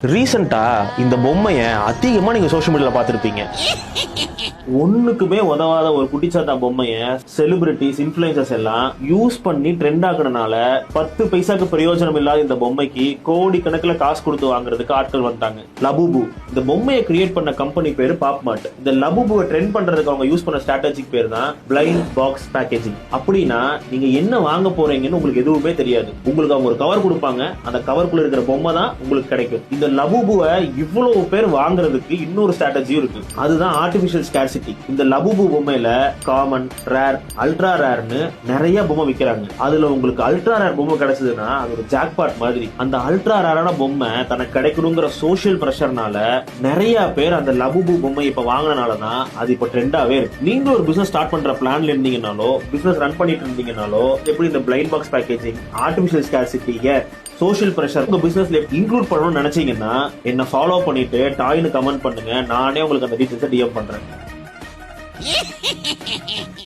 ரீசெண்டா இந்த பொம்மைய அதிகமா நீங்க சோஷியல் மீடியால பாத்திருப்பீங்க. ஒண்ணுக்குமே உதவாத ஒரு குட்டிச்சாத்தா பொம்மைய செலிபிரிட்டிஸ் இன்ஃபுளுசர்ஸ் எல்லாம் யூஸ் பண்ணி ட்ரெண்ட் ஆகுறதுனால 10 பைசாக்கு பிரயோஜனம் இல்லாத இந்த பொம்மைக்கு கோடி கணக்குல காசு கொடுத்து வாங்குறதுக்கு ஆட்கள் வந்தாங்க. லபுபு இந்த பொம்மையை கிரியேட் பண்ண கம்பெனி பேரு பாப்மார்ட். இந்த லபுபுவை ட்ரெண்ட் பண்றதுக்கு அவங்க யூஸ் பண்ண ஸ்ட்ராட்டஜிக் பேர் தான் பிளைண்ட் பாக்ஸ் பேக்கேஜிங். அப்படின்னா நீங்க என்ன வாங்க போறீங்கன்னு உங்களுக்கு எதுவுமே தெரியாது. உங்களுக்கு அவங்க ஒரு கவர் கொடுப்பாங்க, அந்த கவருக்குள்ள இருக்கிற பொம்மை தான் உங்களுக்கு கிடைக்கும். இந்த லபுபுவை இவ்வளவு பேர் வாங்குறதுக்கு இன்னொரு ஸ்ட்ராட்டஜியும் இருக்கு. அதுதான் ஆர்டிபிஷியல் ஸ்கேர்சிட்டி. இந்த லபுபு பொம்மையில காமன், ரேர், அல்ட்ரா ரேர்னு நிறைய பொம்மை விற்கிறாங்க. அதுல உங்களுக்கு அல்ட்ரா ரேர் பொம்மை கிடைச்சதுன்னா அது ஒரு ஜாக்பாட் மாதிரி. அந்த அல்ட்ரா ரேரான பொம்மை தனக்கு கிடைக்கணுங்கிற சோசியல் பிரஷர்னால நிறைய பேர் அந்த லபுபு பொம்மை இப்ப வாங்கினாலதான் அது இப்ப ட்ரெண்டாவே இருக்கு. நீங்க ஒரு பிசினஸ் ஸ்டார்ட் பண்ற பிளான்ல இருந்தீங்கனாலோ பிசினஸ் ரன் பண்ணிட்டு இருந்தீங்கனாலோ எப்படி இந்த blind box packaging, artificial scarcity, social pressure உங்க பிசினஸ்ல இன்க்ளூட் பண்ணணும்னு நினைச்சீங்கன்னா என்ன ஃபாலோ பண்ணிட்டு டாய்னு கமெண்ட் பண்ணுங்க. நானே உங்களுக்கு அந்த டீடைல்ஸ் டிஎம் பண்றேன்.